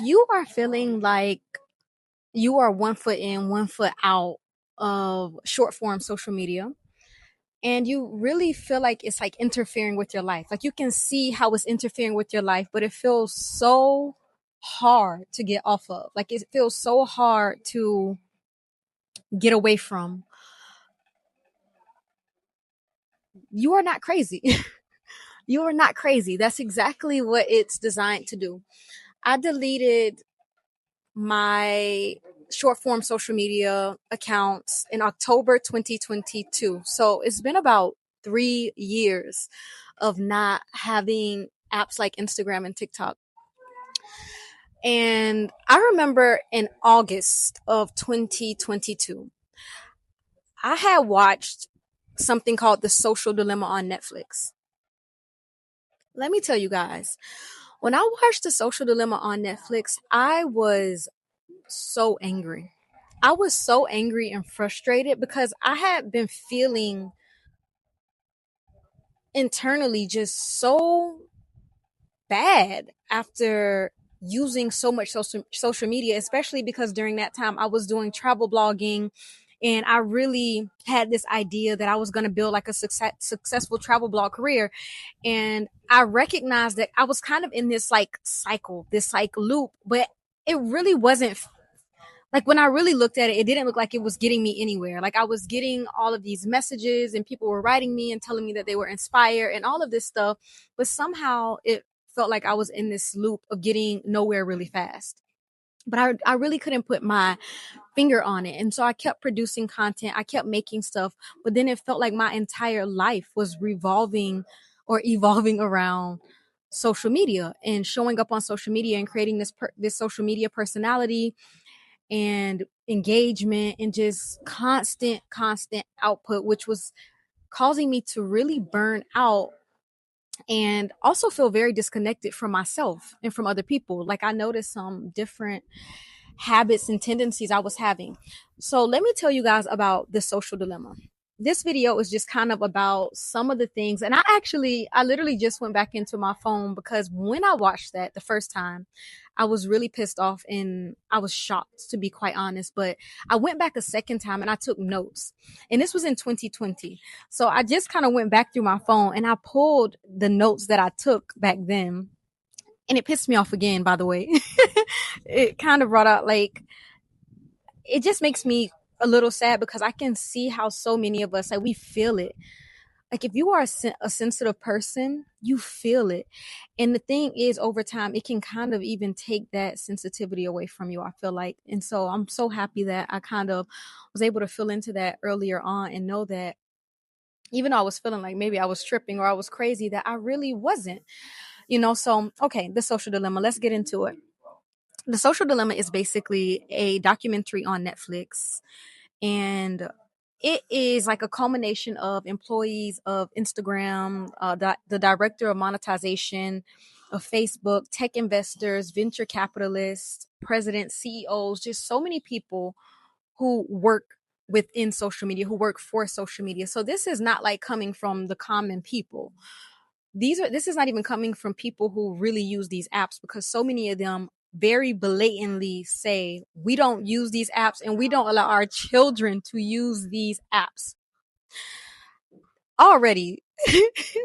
you are feeling like you are 1 foot in, 1 foot out of short form social media, and you really feel like it's like interfering with your life, like you can see how it's interfering with your life, but it feels so hard to get off of. Like it feels so hard to get away from. You are not crazy. You are not crazy. That's exactly what it's designed to do. I deleted my short form social media accounts in October 2022. So it's been about 3 years of not having apps like Instagram and TikTok. And I remember in August of 2022, I had watched something called The Social Dilemma on Netflix. Let me tell you guys, when I watched The Social Dilemma on Netflix, I was so angry. I was so angry and frustrated because I had been feeling internally just so bad after using so much social media, especially because during that time I was doing travel blogging, and I really had this idea that I was going to build like a successful travel blog career. And I recognized that I was kind of in this like cycle, this like loop, but it really wasn't. Like when I really looked at it, it didn't look like it was getting me anywhere. Like I was getting all of these messages and people were writing me and telling me that they were inspired and all of this stuff. But somehow it felt like I was in this loop of getting nowhere really fast. But I really couldn't put my finger on it. And so I kept producing content. I kept making stuff. But then it felt like my entire life was revolving or evolving around social media and showing up on social media and creating this social media personality and engagement and just constant output, which was causing me to really burn out and also feel very disconnected from myself and from other people. Like I noticed some different habits and tendencies I was having. So let me tell you guys about the social dilemma. This video is just kind of about some of the things. And I literally just went back into my phone because when I watched that the first time, I was really pissed off and I was shocked, to be quite honest. But I went back a second time and I took notes. And this was in 2020. So I just kind of went back through my phone and I pulled the notes that I took back then. And it pissed me off again, by the way. It kind of brought out like, it just makes me a little sad because I can see how so many of us, like, we feel it. Like if you are a sensitive person, you feel it. And the thing is, over time, it can kind of even take that sensitivity away from you, I feel like. And so I'm so happy that I kind of was able to feel into that earlier on and know that even though I was feeling like maybe I was tripping or I was crazy, that I really wasn't, So, okay, the social dilemma, let's get into it. The Social Dilemma is basically a documentary on Netflix, and it is like a culmination of employees of Instagram, the director of monetization of Facebook, tech investors, venture capitalists, presidents, CEOs, just so many people who work within social media, who work for social media. So this is not like coming from the common people. This is not even coming from people who really use these apps, because so many of them very blatantly say we don't use these apps and we don't allow our children to use these apps already.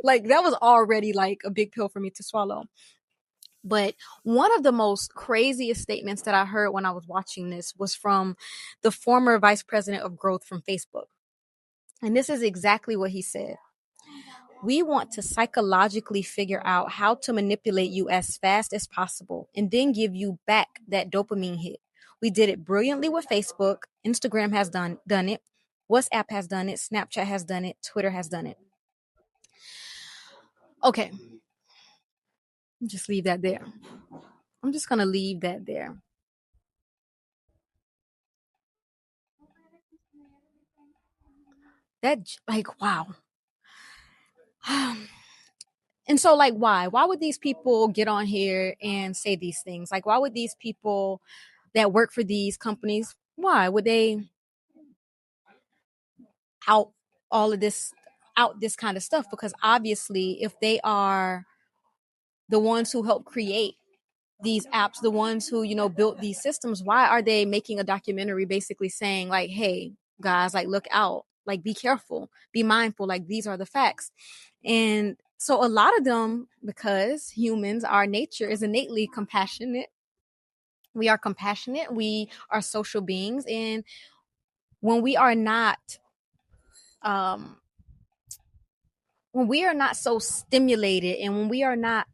Like that was already like a big pill for me to swallow. But one of the most craziest statements that I heard when I was watching this was from the former vice president of growth from Facebook. And this is exactly what he said. We want to psychologically figure out how to manipulate you as fast as possible and then give you back that dopamine hit. We did it brilliantly with Facebook. Instagram has done it. WhatsApp has done it. Snapchat has done it. Twitter has done it. Okay. Just leave that there. I'm just going to leave that there. That, like, wow. And so, like, why would these people get on here and say these things? Like, why would these people that work for these companies, why would they out all of this, out this kind of stuff? Because obviously if they are the ones who help create these apps, the ones who, built these systems, why are they making a documentary basically saying like, hey, guys, like look out, like be careful, be mindful, like these are the facts. And so a lot of them, because humans, our nature is innately compassionate. We are compassionate, we are social beings, and when we are not um when we are not so stimulated and when we are not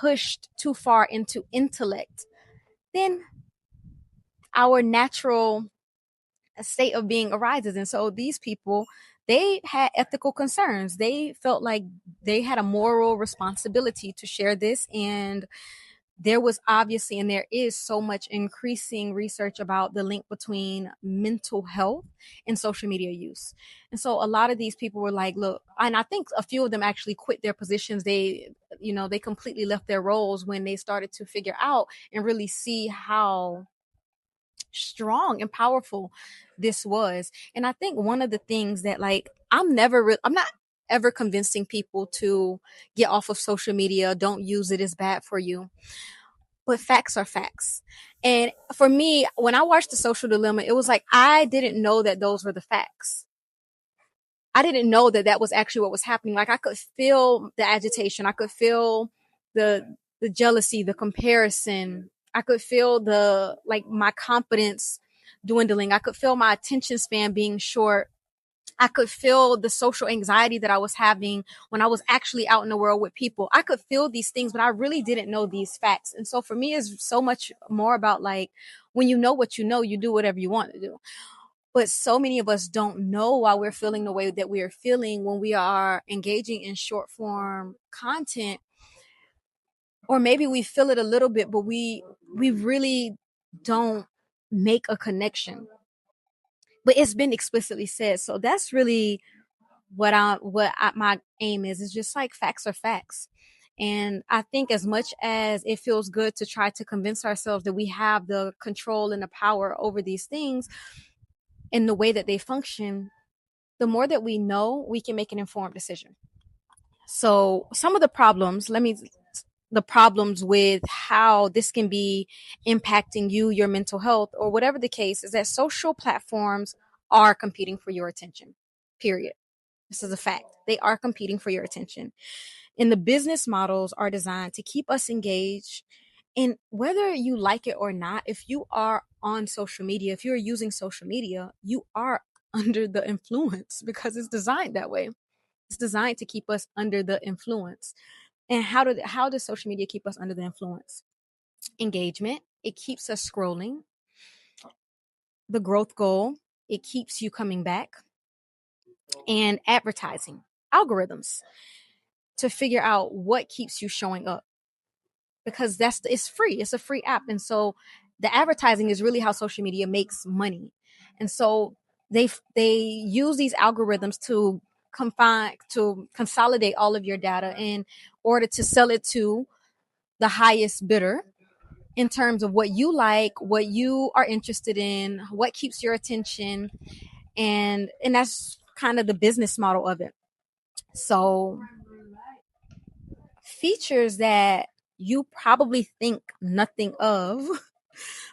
pushed too far into intellect, then our natural state of being arises. And so these people, they had ethical concerns. They felt like they had a moral responsibility to share this. And there was obviously, and there is so much increasing research about the link between mental health and social media use. And so a lot of these people were like, look, and I think a few of them actually quit their positions. They completely left their roles when they started to figure out and really see how strong and powerful this was. And I think one of the things that, like, I'm not ever convincing people to get off of social media, don't use it, is bad for you. But facts are facts. And for me, when I watched The Social Dilemma, it was like I didn't know that those were the facts. I didn't know that that was actually what was happening. Like I could feel the agitation. I could feel the jealousy, the comparison. I could feel my confidence dwindling. I could feel my attention span being short. I could feel the social anxiety that I was having when I was actually out in the world with people. I could feel these things, but I really didn't know these facts. And so for me, it's so much more about like, when you know what you know, you do whatever you want to do. But so many of us don't know why we're feeling the way that we are feeling when we are engaging in short form content. Or maybe we feel it a little bit, but we really don't make a connection. But it's been explicitly said. So that's really my aim is just like facts are facts. And I think as much as it feels good to try to convince ourselves that we have the control and the power over these things and the way that they function, the more that we know, we can make an informed decision. So some of the problems with how this can be impacting you, your mental health, or whatever the case, is that social platforms are competing for your attention, period. This is a fact. They are competing for your attention. And the business models are designed to keep us engaged. And whether you like it or not, if you are on social media, if you're using social media, you are under the influence because it's designed that way. It's designed to keep us under the influence. And how does social media keep us under the influence? Engagement. It keeps us scrolling. The growth goal. It keeps you coming back. And advertising. Algorithms to figure out what keeps you showing up, because it's free. It's a free app. And so the advertising is really how social media makes money. And so they use these algorithms to consolidate all of your data in order to sell it to the highest bidder in terms of what you like, what you are interested in, what keeps your attention. And that's kind of the business model of it. So features that you probably think nothing of,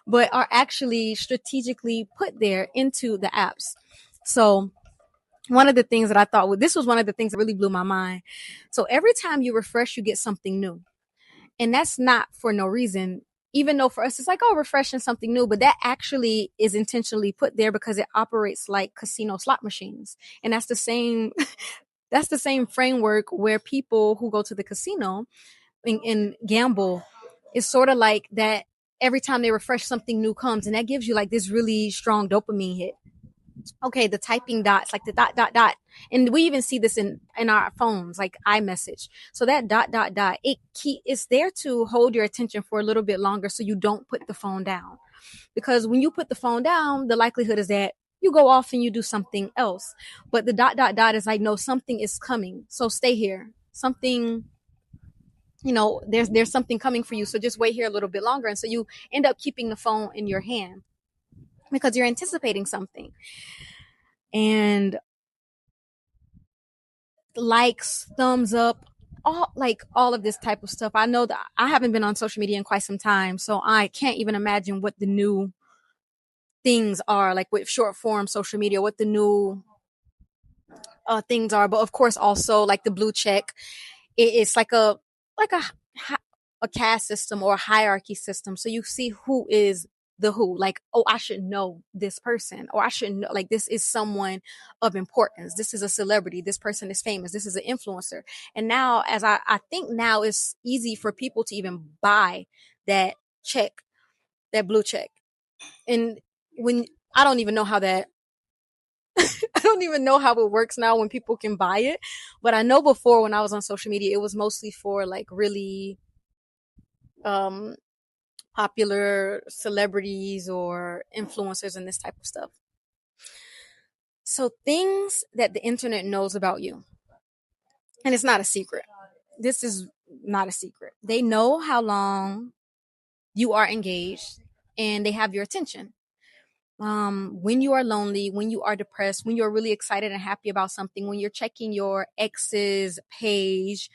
but are actually strategically put there into the apps. So one of the things that I thought, this was one of the things that really blew my mind. So every time you refresh, you get something new. And that's not for no reason. Even though for us, it's like, oh, refreshing something new, but that actually is intentionally put there because it operates like casino slot machines. And that's the same, that's the same framework where people who go to the casino and gamble is sort of like that. Every time they refresh, something new comes, and that gives you like this really strong dopamine hit. Okay, the typing dots, like the dot dot dot, and we even see this in our phones, like iMessage. So that dot dot dot, it's there to hold your attention for a little bit longer, so you don't put the phone down. Because when you put the phone down, the likelihood is that you go off and you do something else. But the dot dot dot is like, no, something is coming, so stay here. Something, there's something coming for you, so just wait here a little bit longer. And so you end up keeping the phone in your hand because you're anticipating something. And likes, thumbs up, all of this type of stuff. I know that I haven't been on social media in quite some time, so I can't even imagine what the new things are like with short form social media, what the new things are. But of course, also like the blue check, it's like a a caste system or a hierarchy system. So you see who is the who, like, oh, I should know this person, or I should know, like, this is someone of importance, this is a celebrity, this person is famous, this is an influencer. And now, as I think now it's easy for people to even buy that check, that blue check. And when I don't even know how that I don't even know how it works now when people can buy it. But I know before, when I was on social media, it was mostly for like really um popular celebrities or influencers and this type of stuff. So things that the internet knows about you, and it's not a secret. This is not a secret. They know how long you are engaged, and they have your attention. When you are lonely, when you are depressed, when you're really excited and happy about something, when you're checking your ex's page,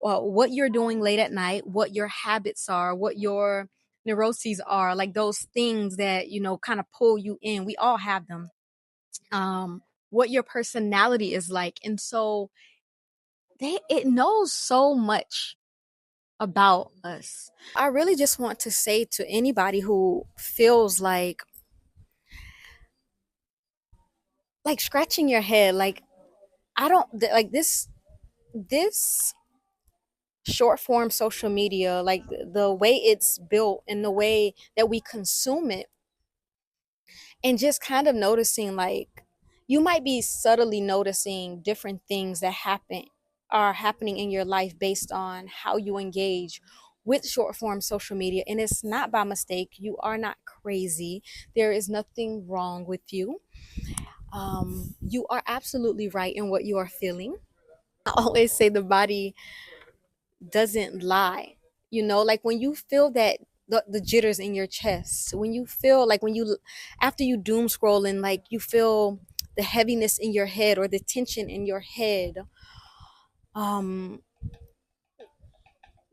what you're doing late at night, what your habits are, what your neuroses are, like those things that, kind of pull you in. We all have them. What your personality is like. And so it knows so much about us. I really just want to say to anybody who feels like scratching your head, like, I don't like this short form social media, like the way it's built and the way that we consume it, and just kind of noticing, like, you might be subtly noticing different things that are happening in your life based on how you engage with short form social media. And it's not by mistake. You are not crazy. There is nothing wrong with you. You are absolutely right in what you are feeling. I always say the body doesn't lie. Like when you feel that, the jitters in your chest, when you feel like, when you, after you doom scroll, and like you feel the heaviness in your head or the tension in your head, um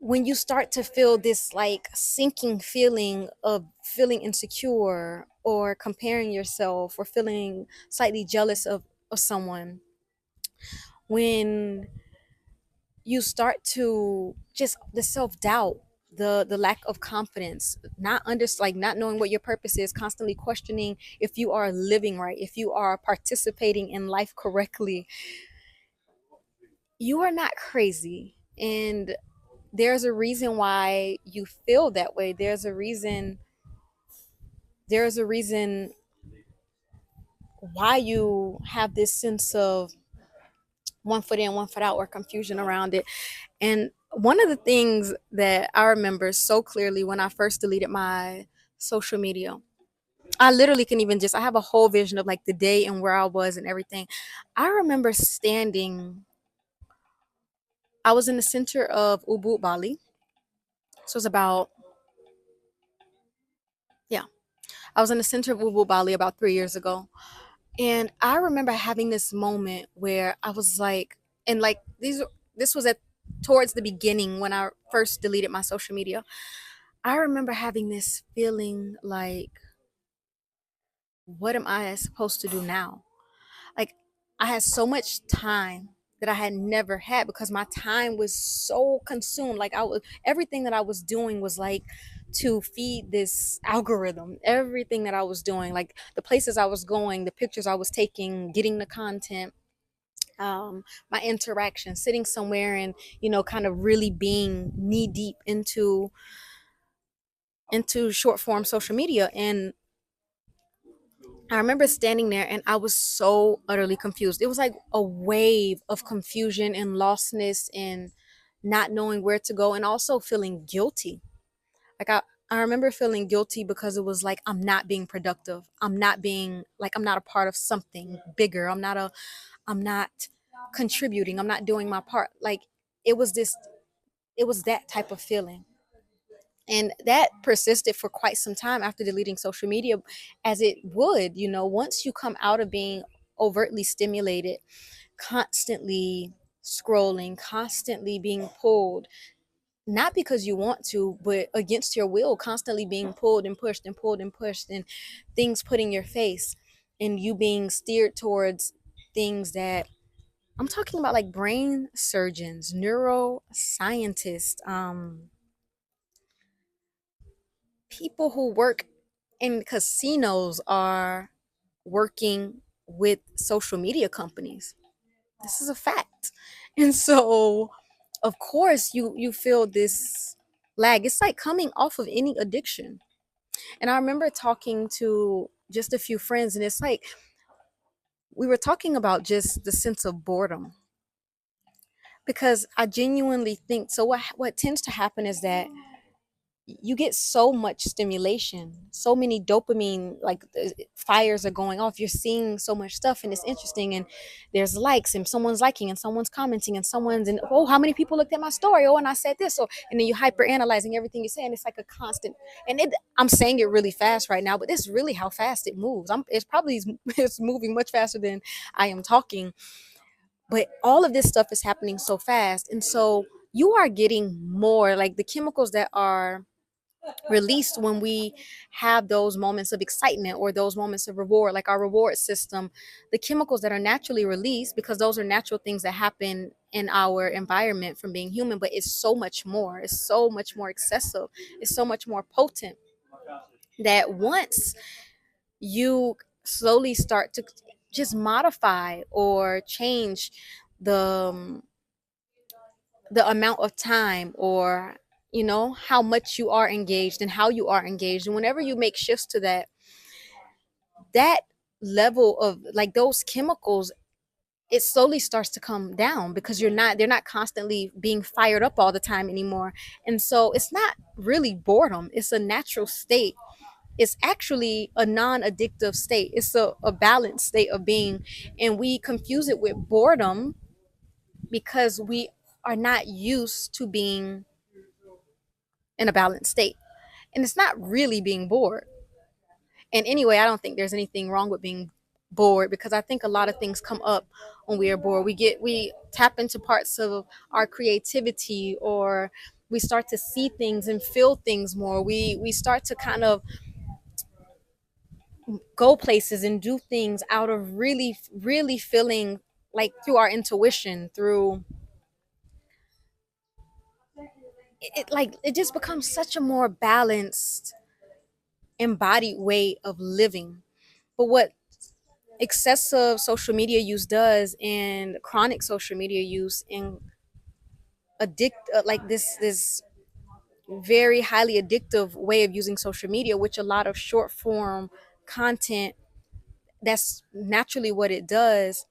when you start to feel this like sinking feeling of feeling insecure or comparing yourself or feeling slightly jealous of someone, when you start to just the self-doubt, the lack of confidence, not knowing what your purpose is, constantly questioning if you are living right, if you are participating in life correctly, you are not crazy. And there's a reason why you feel that way. There's a reason why you have this sense of one foot in, one foot out, or confusion around it. And one of the things that I remember so clearly when I first deleted my social media, I literally can even I have a whole vision of like the day and where I was and everything. I remember I was in the center of Ubud, Bali. So it was about, yeah, I was in the center of Ubud, Bali about 3 years ago. And I remember having this moment where I was like, and like this was at towards the beginning when I first deleted my social media. I remember having this feeling like, what am I supposed to do now? Like, I had so much time that I had never had because my time was so consumed. Like, everything that I was doing was like to feed this algorithm. Everything that I was doing, like the places I was going, the pictures I was taking, getting the content, my interaction, sitting somewhere and, kind of really being knee deep into short form social media. And I remember standing there and I was so utterly confused. It was like a wave of confusion and lostness and not knowing where to go, and also feeling guilty. Like, I remember feeling guilty because it was like, I'm not being productive. I'm not a part of something bigger. I'm not contributing. I'm not doing my part. Like, it was this it was that type of feeling. And that persisted for quite some time after deleting social media, as it would, once you come out of being overtly stimulated constantly, scrolling, constantly being pulled, not because you want to, but against your will, constantly being pulled and pushed and pulled and pushed, and things put in your face, and you being steered towards things that I'm talking about, like brain surgeons, neuroscientists, people who work in casinos are working with social media companies. This is a fact. And so, of course, you feel this lag. It's like coming off of any addiction. And I remember talking to just a few friends, and it's like we were talking about just the sense of boredom, because I genuinely think so. What tends to happen is that you get so much stimulation, so many dopamine like fires are going off. You're seeing so much stuff, and it's interesting, and there's likes, and someone's liking, and someone's commenting, and someone's, and oh, how many people looked at my story, oh, and I said this, so, and then you hyper analyzing everything you say, and it's like a constant. And I'm saying it really fast right now, but this is really how fast it moves. It's probably it's moving much faster than I am talking, but all of this stuff is happening so fast. And so you are getting more like the chemicals that are released when we have those moments of excitement or those moments of reward, like our reward system, the chemicals that are naturally released, because those are natural things that happen in our environment from being human. But it's so much more, it's so much more excessive, it's so much more potent, that once you slowly start to just modify or change the the amount of time, or how much you are engaged and how you are engaged, and whenever you make shifts to that level of like those chemicals, it slowly starts to come down, because they're not constantly being fired up all the time anymore. And so it's not really boredom, it's a natural state. It's actually a non-addictive state. It's a balanced state of being, and we confuse it with boredom because we are not used to being in a balanced state. And it's not really being bored. And anyway, I don't think there's anything wrong with being bored, because I think a lot of things come up when we are bored. We tap into parts of our creativity, or we start to see things and feel things more. We start to kind of go places and do things out of really really feeling, like through our intuition, through like it just becomes such a more balanced, embodied way of living. But what excessive social media use does, and chronic social media use, and like this very highly addictive way of using social media, which a lot of short form content, that's naturally what it does.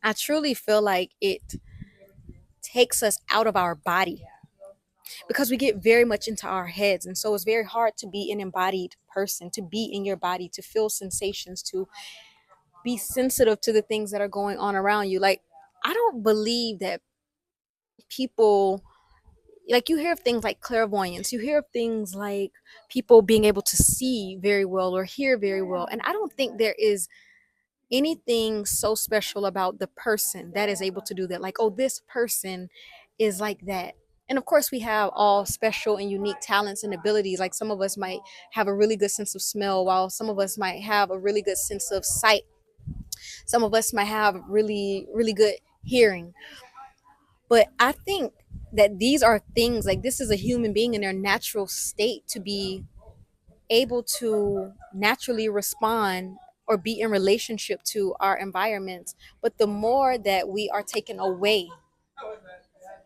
I truly feel like it takes us out of our body, because we get very much into our heads, and so it's very hard to be an embodied person, to be in your body, to feel sensations, to be sensitive to the things that are going on around you. Like, I don't believe that people, like, you hear of things like clairvoyance, you hear of things like people being able to see very well or hear very well, and I don't think there is anything so special about the person that is able to do that. Like, oh, this person is like that. And of course, we have all special and unique talents and abilities. Like, some of us might have a really good sense of smell, while some of us might have a really good sense of sight. Some of us might have really, really good hearing. But I think that these are things, like, this is a human being in their natural state to be able to naturally respond or be in relationship to our environments. But the more that we are taken away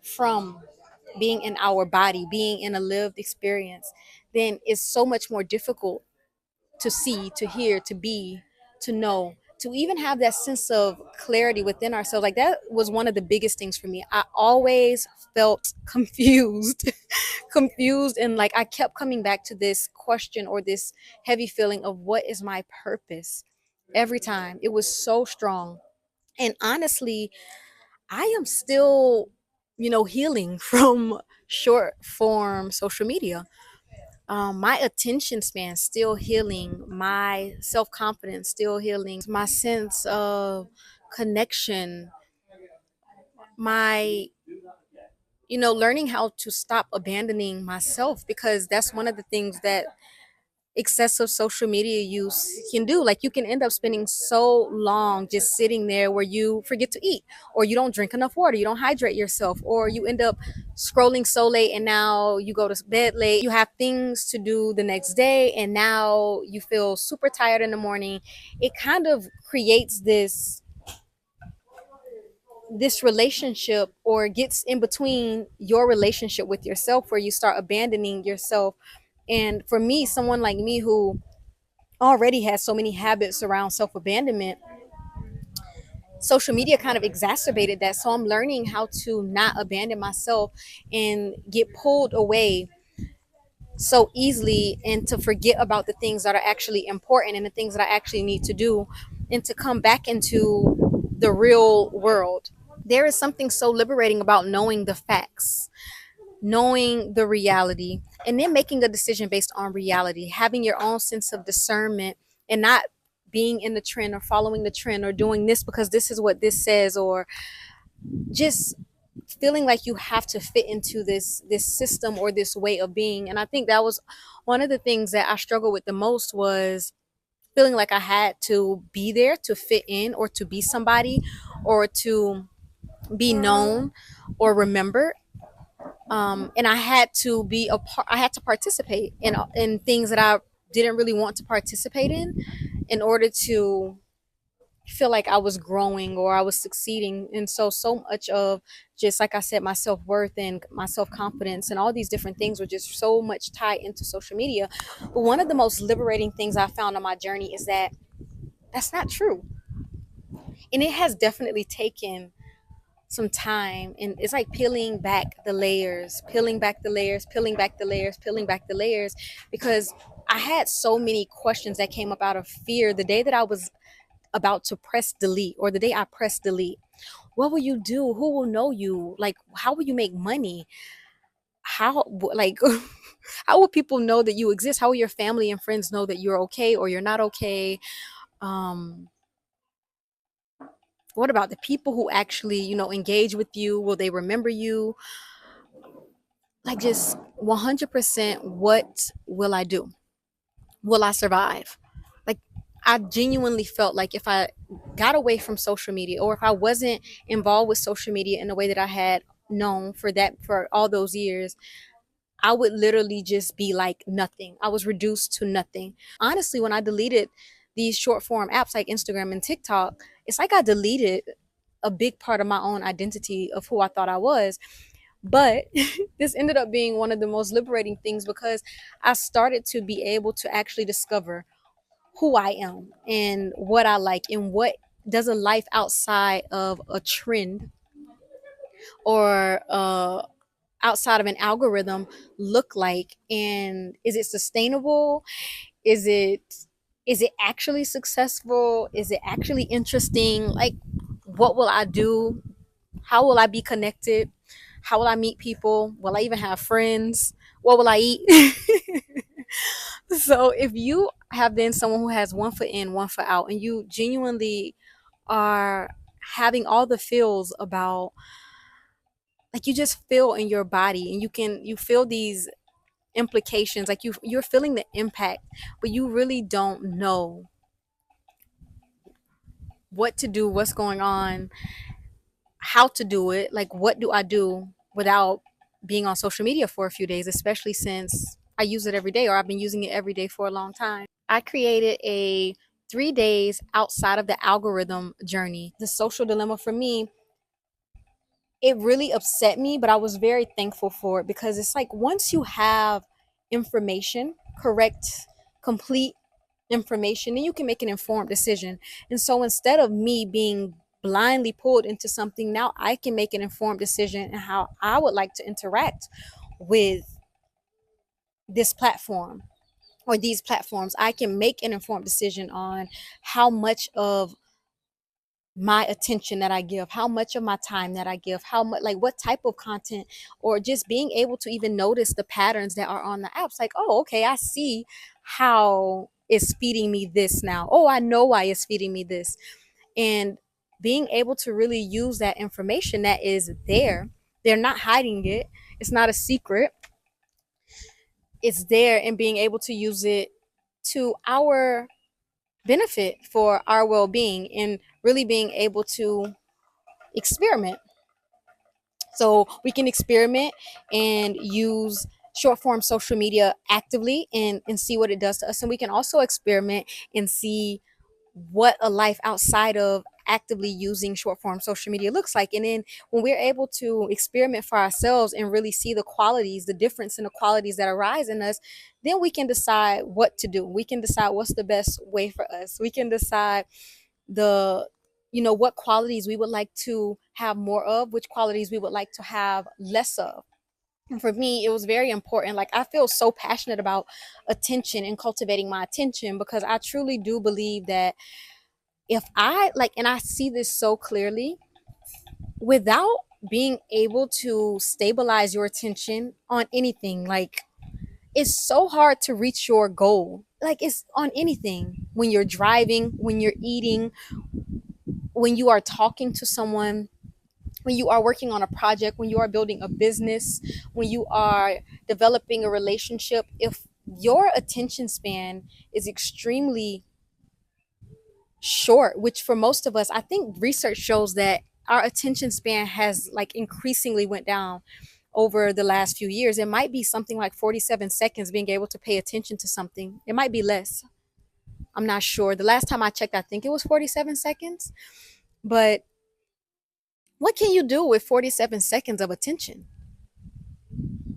from being in our body, being in a lived experience, then it's so much more difficult to see, to hear, to be, to know, to even have that sense of clarity within ourselves. Like, that was one of the biggest things for me. I always felt confused, confused, and like I kept coming back to this question, or this heavy feeling of what is my purpose every time. It was so strong. And honestly, I am still, healing from short form social media. My attention span still healing, my self-confidence still healing, my sense of connection, my, learning how to stop abandoning myself, because that's one of the things that excessive social media use can do. Like, you can end up spending so long just sitting there where you forget to eat, or you don't drink enough water, you don't hydrate yourself, or you end up scrolling so late and now you go to bed late. You have things to do the next day and now you feel super tired in the morning. It kind of creates this relationship, or gets in between your relationship with yourself, where you start abandoning yourself. And for me, someone like me who already has so many habits around self abandonment, social media kind of exacerbated that. So I'm learning how to not abandon myself and get pulled away so easily, and to forget about the things that are actually important and the things that I actually need to do, and to come back into the real world. There is something so liberating about knowing the facts, knowing the reality, and then making a decision based on reality, having your own sense of discernment, and not being in the trend or following the trend or doing this because this is what this says, or just feeling like you have to fit into this system or this way of being. And I think that was one of the things that I struggled with the most, was feeling like I had to be there to fit in, or to be somebody, or to be known or remembered. And I had to be a part. I had to participate in things that I didn't really want to participate in order to feel like I was growing or I was succeeding. And so much of, just like I said, my self worth and my self confidence and all these different things were just so much tied into social media. But one of the most liberating things I found on my journey is that that's not true, and it has definitely taken some time. And it's like peeling back the layers, peeling back the layers, peeling back the layers, peeling back the layers, because I had so many questions that came up out of fear the day that I was about to press delete, or the day I pressed delete. What will you do? Who will know you? Like, how will you make money? How, like, how will people know that you exist? How will your family and friends know that you're okay or you're not okay? um what about the people who actually, engage with you? Will they remember you? Like, just 100%, what will I do? Will I survive? Like, I genuinely felt like if I got away from social media, or if I wasn't involved with social media in the way that I had known for all those years, I would literally just be like nothing. I was reduced to nothing. Honestly, when I deleted these short form apps like Instagram and TikTok, it's like I deleted a big part of my own identity of who I thought I was. But this ended up being one of the most liberating things, because I started to be able to actually discover who I am and what I like, and what does a life outside of a trend, or outside of an algorithm, look like. And is it sustainable? Is it is it actually successful? Is it actually interesting? Like, what will I do? How will I be connected? How will I meet people? Will I even have friends? What will I eat? So if you have been someone who has one foot in, one foot out, and you genuinely are having all the feels about, like, you just feel in your body, and you feel these implications, like you're feeling the impact, but you really don't know what to do, what's going on, how to do it. Like, what do I do without being on social media for a few days, especially since I use it every day, or I've been using it every day for a long time. I created a 3 days outside of the algorithm journey. The social dilemma for me, it really upset me, but I was very thankful for it, because it's like, once you have information, correct, complete information, then you can make an informed decision. And so instead of me being blindly pulled into something, now I can make an informed decision in how I would like to interact with this platform or these platforms. I can make an informed decision on how much of my attention that I give, how much of my time that I give, how much, like, what type of content, or just being able to even notice the patterns that are on the apps. Like, oh, okay, I see how it's feeding me this now. Oh, I know why it's feeding me this. And being able to really use that information that is there, they're not hiding it, it's not a secret, it's there, and being able to use it to our benefit for our well-being, and really being able to experiment. So we can experiment and use short form social media actively, and see what it does to us. And we can also experiment and see what a life outside of actively using short form social media looks like. And then when we're able to experiment for ourselves and really see the qualities, the difference in the qualities that arise in us, then we can decide what to do. We can decide what's the best way for us. We can decide the what qualities we would like to have more of, which qualities we would like to have less of. And for me, it was very important. Like, I feel so passionate about attention and cultivating my attention, because I truly do believe that if I like, and I see this so clearly, without being able to stabilize your attention on anything, like, it's so hard to reach your goal. Like, it's on anything, when you're driving, when you're eating, when you are talking to someone, when you are working on a project, when you are building a business, when you are developing a relationship. If your attention span is extremely short, which for most of us, I think research shows that our attention span has like increasingly went down over the last few years. It might be something like 47 seconds being able to pay attention to something. It might be less. I'm not sure. The last time I checked, I think it was 47 seconds. But what can you do with 47 seconds of attention?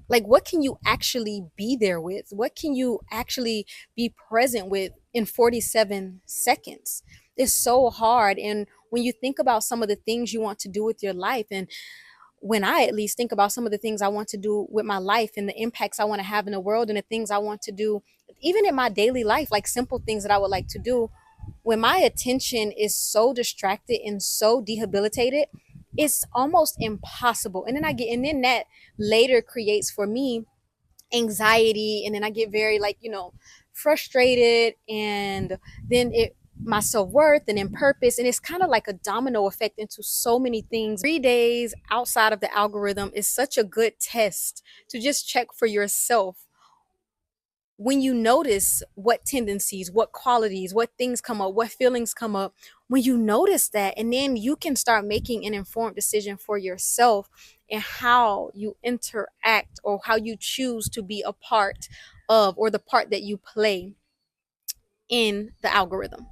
Like, what can you actually be there with? What can you actually be present with in 47 seconds? It's so hard. And when you think about some of the things you want to do with your life, and when I at least think about some of the things I want to do with my life and the impacts I want to have in the world, and the things I want to do even in my daily life, like simple things that I would like to do, when my attention is so distracted and so debilitated, it's almost impossible. And then that later creates for me anxiety, and then I get very, like, frustrated, and then it my self-worth, and then purpose, and it's kind of like a domino effect into so many things. 3 days outside of the algorithm is such a good test to just check for yourself. When you notice what tendencies, what qualities, what things come up, what feelings come up, when you notice that, and then you can start making an informed decision for yourself and how you interact, or how you choose to be a part of, or the part that you play in the algorithm.